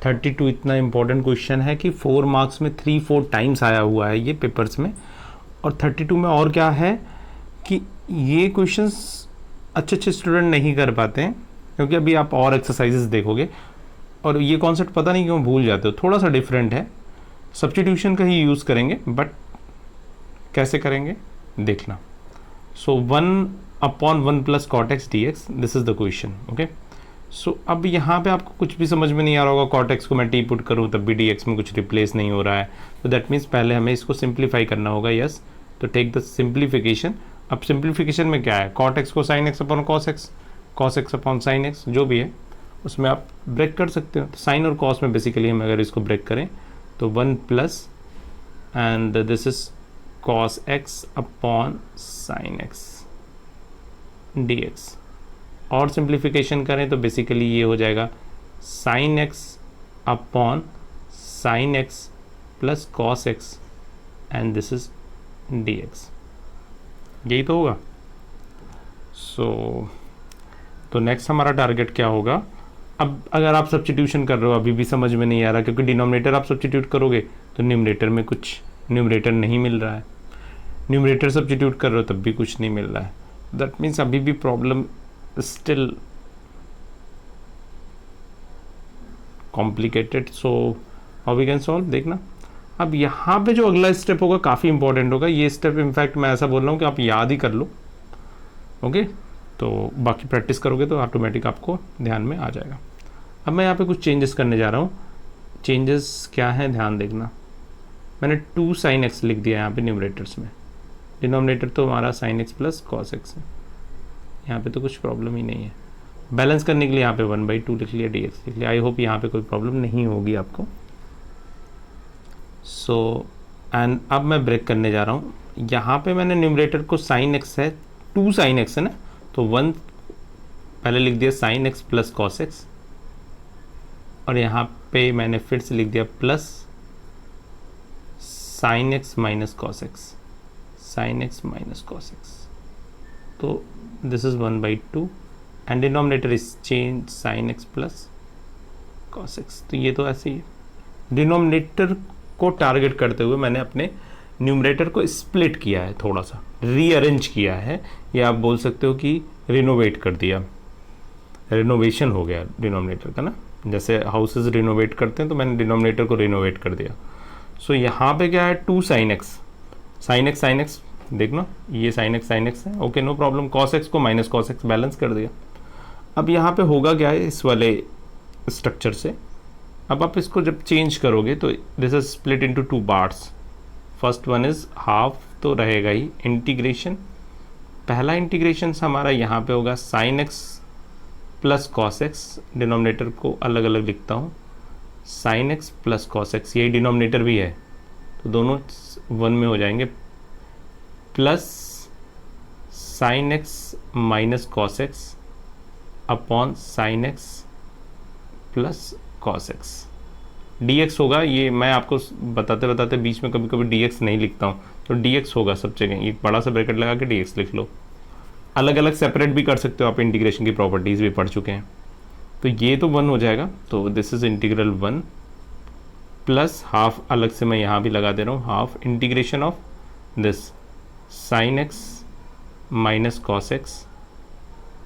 32 इतना इम्पॉर्टेंट क्वेश्चन है कि 4 मार्क्स में 3-4 टाइम्स आया हुआ है ये पेपर्स में। और 32 में और क्या है कि ये क्वेश्चंस अच्छे स्टूडेंट नहीं कर पाते हैं, क्योंकि अभी आप और एक्सरसाइजेस देखोगे और ये कॉन्सेप्ट पता नहीं क्यों भूल जाते हो, थोड़ा सा डिफरेंट है, सब्स्टिट्यूशन का ही यूज़ करेंगे, बट कैसे करेंगे देखना। So 1/1 plus cot x d x, this is the question. Okay, so अब यहाँ पे आपको कुछ भी समझ में नहीं आ रहा होगा, कॉट एक्स को मैं टी पुट करूँ तब भी डी एक्स में कुछ रिप्लेस नहीं हो रहा है, तो दैट मीन्स पहले हमें इसको सिंप्लीफाई करना होगा। यस, तो टेक द सिंप्लीफिकेशन। अब सिंप्लीफिकेशन में क्या है, कॉट एक्स को sine x upon cos X upon sine x जो भी है उसमें आप ब्रेक कर सकते हो। तो साइन और कॉस में बेसिकली हम अगर इसको ब्रेक करें तो 1 plus and this is cos X upon sine x d x, और सिंप्लीफिकेशन करें तो बेसिकली ये हो जाएगा sine x upon sine x plus cos X and this is D x, यही तो होगा। तो नेक्स्ट हमारा टारगेट क्या होगा। अब अगर आप सब्स्टिट्यूशन कर रहे हो अभी भी समझ में नहीं आ रहा, क्योंकि डिनोमिनेटर आप सब्स्टिट्यूट करोगे तो न्यूमरेटर में कुछ न्यूमरेटर नहीं मिल रहा है, न्यूमरेटर सब्स्टिट्यूट कर रहे हो तब भी कुछ नहीं मिल रहा है, दैट मीन्स अभी भी problem still complicated. So how we can solve, देखना। अब यहाँ पे जो अगला स्टेप होगा काफ़ी इंपॉर्टेंट होगा, ये स्टेप इनफैक्ट मैं ऐसा बोल रहा हूँ कि आप याद ही कर लो। ओके, तो बाकी प्रैक्टिस करोगे तो ऑटोमेटिक आपको ध्यान में आ जाएगा। अब मैं यहाँ पे कुछ चेंजेस करने जा रहा हूँ। चेंजेस क्या हैं ध्यान देखना। मैंने 2 साइन एक्स लिख दिया यहाँ पे न्यूमरेटर्स में, डिनोमिनेटर तो हमारा sine x plus cos x है, यहाँ पे तो कुछ प्रॉब्लम ही नहीं है। बैलेंस करने के लिए यहाँ पे 1/2 लिख लिया, डी एक्स लिख लिया। आई होप यहाँ पे कोई प्रॉब्लम नहीं होगी आपको। सो एंड अब मैं ब्रेक करने जा रहा हूँ। यहाँ पे मैंने न्यूमरेटर को साइन एक्स है, 2 साइन एक्स है ना, तो 1 पहले लिख दिया sine x plus cos x, और यहाँ पे मैंने फिर से लिख दिया plus sine x minus cos x, sine x minus cos x, तो this is 1/2 and denominator is change sine x plus cos x. तो ये तो ऐसे ही डिनोमिनेटर को टारगेट करते हुए मैंने अपने न्यूमरेटर को स्प्लिट किया है, थोड़ा सा रीअरेंज किया है, या आप बोल सकते हो कि रिनोवेट कर दिया, रिनोवेशन हो गया डिनोमिनेटर का ना, जैसे हाउसेस रिनोवेट करते हैं तो मैंने डिनोमिनेटर को रिनोवेट कर दिया। सो यहाँ पे क्या है 2 साइन एक्स, साइन एक्स देखना, ये साइन एक्स है, okay no problem. Cos X को माइनस कॉस एक्स बैलेंस कर दिया। अब यहाँ पे होगा क्या है इस वाले स्ट्रक्चर से, अब आप इसको जब चेंज करोगे तो this is split into 2 parts. First one is half तो रहेगा ही, इंटीग्रेशन, पहला इंटीग्रेशन हमारा यहाँ पे होगा sine x plus cos x, denominator को अलग अलग लिखता हूँ, sine x plus cos x, यही डिनोमिनेटर भी है तो दोनों 1 में हो जाएंगे, plus sine x minus cos X upon sine x plus cos x, d x होगा। ये मैं आपको बताते बताते बीच में कभी कभी डी एक्स नहीं लिखता हूँ, तो डी एक्स होगा सब जगह, एक बड़ा सा ब्रैकेट लगा के डी एक्स लिख लो। अलग अलग सेपरेट भी कर सकते हो आप, इंटीग्रेशन की प्रॉपर्टीज़ भी पढ़ चुके हैं। तो ये तो 1 हो जाएगा, तो this is integral 1 plus half, अलग से मैं यहाँ भी लगा दे रहा हूँ, half integration of this sine x minus cos x,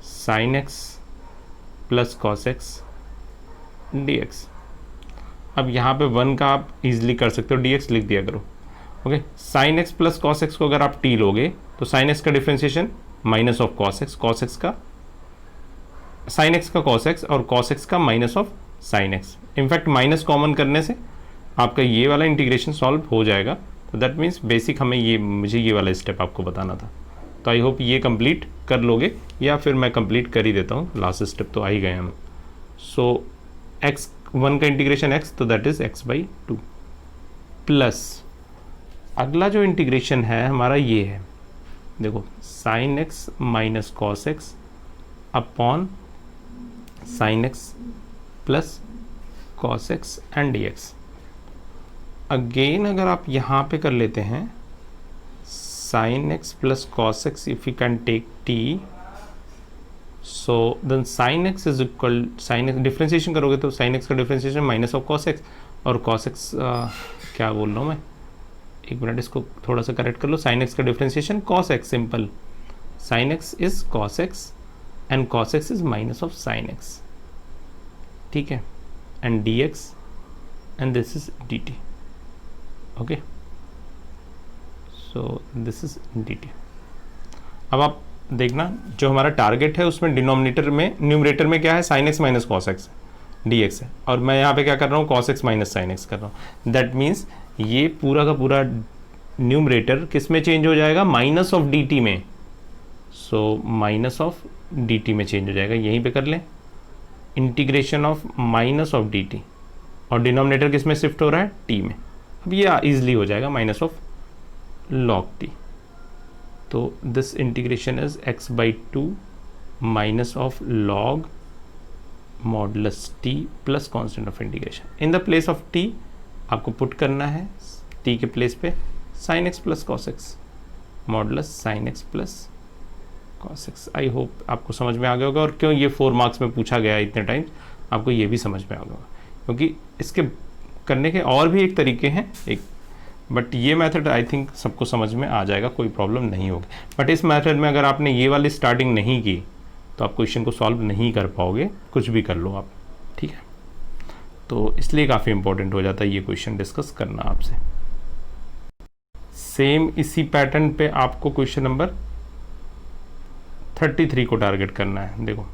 sine x plus cos x d x. अब यहाँ पे 1 का आप इजीली कर सकते हो, डी एक्स लिख दिया करो। Okay, sine x plus cos X को अगर आप टी लोगे तो साइन एक्स का differentiation minus of cos x का साइन एक्स का कॉस एक्स और कॉस एक्स का minus of sine x. In fact minus common करने से आपका ये वाला इंटीग्रेशन सॉल्व हो जाएगा। तो दैट मीन्स बेसिक मुझे ये वाला स्टेप आपको बताना था। तो आई होप ये कंप्लीट कर लोगे, या फिर मैं कंप्लीट कर ही देता हूँ, लास्ट स्टेप तो आ ही गए हम। सो x1 का इंटीग्रेशन x, तो दैट इज x/2 प्लस अगला जो इंटीग्रेशन है हमारा ये है, देखो sine x minus cos X upon sine x plus cos X and D X. Again अगर आप यहाँ पे कर लेते हैं sine x plus cos X, if you can take T, so then sine X is equal, sine X differentiation करोगे तो sine X का differentiation minus of cos x, और कॉस एक्स क्या बोल रहा हूँ मैं, एक मिनट इसको थोड़ा सा करेक्ट कर लो, साइन एक्स का differentiation cos x, simple, sign X is cos X and cos x is minus of sine x, ठीक है, and D x and this is D T. Okay, so this is D T. अब आप देखना जो हमारा target है उसमें denominator में न्यूमरेटर में क्या है, sine x minus cos x d x है, और मैं यहाँ पे क्या कर रहा हूँ, cos x minus sine x कर रहा हूँ। दैट मीन्स ये पूरा का पूरा न्यूमरेटर किस में चेंज हो जाएगा, माइनस ऑफ डी टी में। So minus of D T में चेंज हो जाएगा, यहीं पे कर लें integration of minus of D T, और डिनोमिनेटर किस में शिफ्ट हो रहा है, टी में। अब ये ईजिली हो जाएगा माइनस ऑफ लॉग टी। तो this integration is x by two minus of log modulus T plus constant of integration. In the place of T आपको पुट करना है टी के प्लेस पे sine x plus cos x modulus sine x plus cos x. I hope आपको समझ में आ गया होगा, और क्यों ये 4 मार्क्स में पूछा गया इतने टाइम, आपको ये भी समझ में आ गया होगा, क्योंकि इसके करने के और भी एक तरीके हैं एक, बट ये मेथड आई थिंक सबको समझ में आ जाएगा, कोई प्रॉब्लम नहीं होगी। बट इस मेथड में अगर आपने ये वाली स्टार्टिंग नहीं की तो आप क्वेश्चन को सॉल्व नहीं कर पाओगे, कुछ भी कर लो आप, ठीक है। तो इसलिए काफ़ी इंपॉर्टेंट हो जाता है ये क्वेश्चन डिस्कस करना आपसे। सेम इसी पैटर्न पे आपको क्वेश्चन नंबर 33 को टारगेट करना है। देखो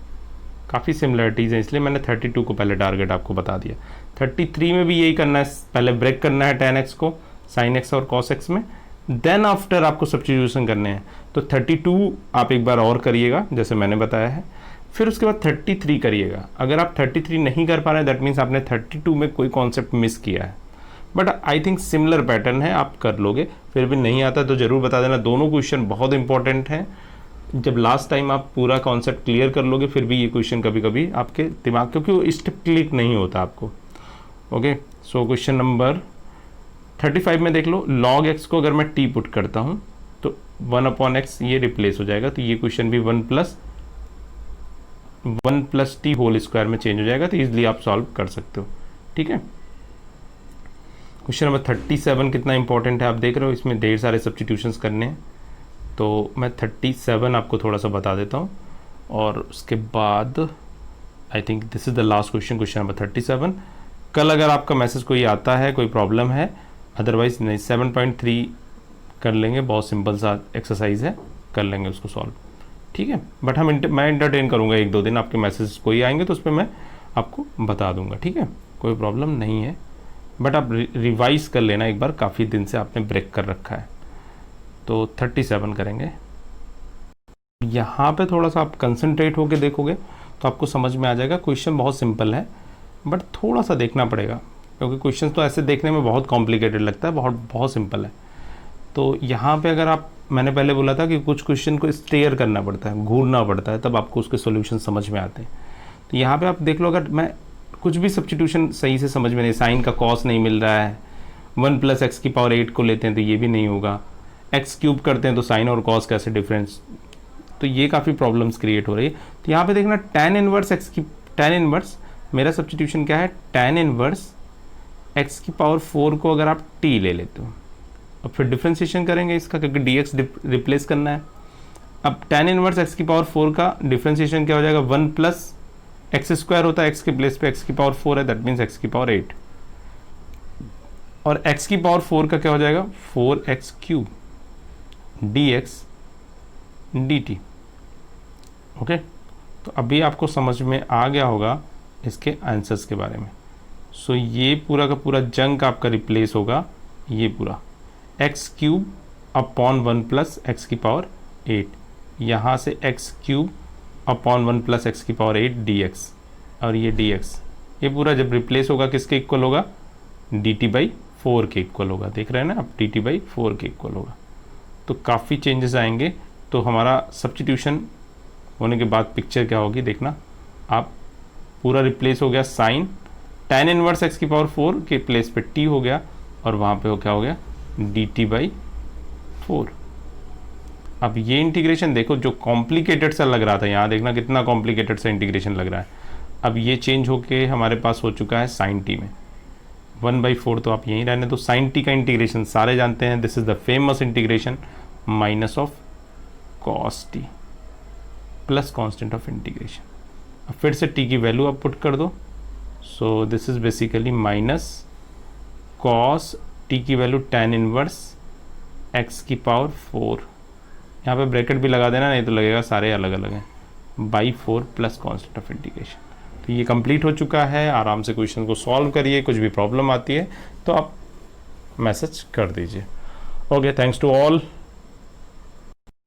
काफ़ी सिमिलरिटीज़ हैं, इसलिए मैंने 32 को पहले टारगेट आपको बता दिया। 33 में भी यही करना है, पहले ब्रेक करना है tan x को sin x और cos x में, देन आफ्टर आपको सब्स्टिट्यूशन करने हैं। तो 32 आप एक बार और करिएगा जैसे मैंने बताया है, फिर उसके बाद 33 करिएगा। अगर आप 33 नहीं कर पा रहे हैं दैट मीन्स आपने 32 में कोई कॉन्सेप्ट मिस किया है, but I think similar pattern है, आप कर लोगे। फिर भी नहीं आता तो ज़रूर बता देना, दोनों क्वेश्चन बहुत इंपॉर्टेंट हैं। जब लास्ट टाइम आप पूरा कॉन्सेप्ट क्लियर कर लोगे फिर भी ये क्वेश्चन कभी कभी आपके दिमाग, क्योंकि वो स्टेप क्लिक नहीं होता आपको। ओके, सो क्वेश्चन नंबर 35 में देख लो, log x को अगर मैं t पुट करता हूँ तो 1/x ये रिप्लेस हो जाएगा, तो ये क्वेश्चन भी 1 प्लस टी होल स्क्वायर में चेंज हो जाएगा, तो इजिली आप सॉल्व कर सकते हो, ठीक है। क्वेश्चन नंबर 37 कितना इंपॉर्टेंट है आप देख रहे हो, इसमें ढेर सारे सब्स्टिट्यूशंस करने हैं, तो मैं 37 आपको थोड़ा सा बता देता हूँ, और उसके बाद I think this is the last question, question number 37। कल अगर आपका मैसेज कोई आता है, कोई प्रॉब्लम है, अदरवाइज नहीं 7.3 कर लेंगे, बहुत सिंपल सा एक्सरसाइज है, कर लेंगे उसको सॉल्व, ठीक है। बट मैं एंटरटेन करूँगा 1-2 दिन, आपके मैसेज कोई आएंगे तो उस पर मैं आपको बता दूंगा, ठीक है, कोई प्रॉब्लम नहीं है। बट आप रिवाइज कर लेना एक बार, काफ़ी दिन से आपने ब्रेक कर रखा है। तो 37 करेंगे, यहाँ पे थोड़ा सा आप कंसंट्रेट होके देखोगे तो आपको समझ में आ जाएगा। क्वेश्चन बहुत सिंपल है बट थोड़ा सा देखना पड़ेगा, क्योंकि क्वेश्चन तो ऐसे देखने में बहुत कॉम्प्लिकेटेड लगता है, बहुत सिंपल है। तो यहाँ पे अगर आप, मैंने पहले बोला था कि कुछ क्वेश्चन को स्टेयर करना पड़ता है, घूरना पड़ता है, तब आपको उसके सॉल्यूशन समझ में आते हैं। तो यहाँ पे आप देख लो, अगर मैं कुछ भी सब्स्टिट्यूशन सही से समझ में नहीं, साइन का कॉस नहीं मिल रहा है, 1 + x⁴ को लेते हैं तो ये भी नहीं होगा, x³ करते हैं तो साइन और कॉस कैसे डिफरेंस, तो ये काफ़ी प्रॉब्लम्स क्रिएट हो रही है। तो यहाँ पे देखना tan इनवर्स मेरा सब्स्टिट्यूशन क्या है, tan इनवर्स x⁴ को अगर आप t ले लेते हो, अब फिर डिफ्रेंशिएशन करेंगे इसका, क्योंकि dx रिप्लेस करना है। अब tan इनवर्स x⁴ का डिफ्रेंशिएशन क्या हो जाएगा, 1 + x² होता है, x के प्लेस पे x⁴ है, दैट मीन्स x⁴, और x⁴ का क्या हो जाएगा, 4x³ dx dt। ओके, तो अभी आपको समझ में आ गया होगा इसके आंसर्स के बारे में। सो ये पूरा का पूरा जंक आपका रिप्लेस होगा, ये पूरा x³ अपॉन 1 + x⁴, यहाँ से x³ अपॉन 1 + x⁴ dx, और ये dx, ये पूरा जब रिप्लेस होगा किसके इक्वल होगा, dt/4 के इक्वल होगा। देख रहे हैं ना आप, dt/4 के इक्वल होगा। तो काफ़ी चेंजेस आएंगे। तो हमारा सब्स्टिट्यूशन होने के बाद पिक्चर क्या होगी देखना आप, पूरा रिप्लेस हो गया साइन, tan इनवर्स x⁴ के प्लेस पे t हो गया, और वहाँ पे क्या हो गया, dt/4। अब ये इंटीग्रेशन देखो, जो कॉम्प्लिकेटेड सा लग रहा था, यहाँ देखना कितना कॉम्प्लिकेटेड सा इंटीग्रेशन लग रहा है, अब ये चेंज होके हमारे पास हो चुका है sin t में 1/4, तो आप यहीं रहने। तो sin t का इंटीग्रेशन सारे जानते हैं, this is the famous integration, minus of cos t plus constant of integration. अब फिर से t की वैल्यू आप पुट कर दो, so this is basically minus cos t की वैल्यू tan इनवर्स एक्स की पावर 4, यहाँ पे ब्रैकेट भी लगा देना, नहीं तो लगेगा सारे अलग अलग हैं, by 4 plus constant of integration. तो ये कंप्लीट हो चुका है। आराम से क्वेश्चन को सॉल्व करिए, कुछ भी प्रॉब्लम आती है तो आप मैसेज कर दीजिए। Okay, thanks to all.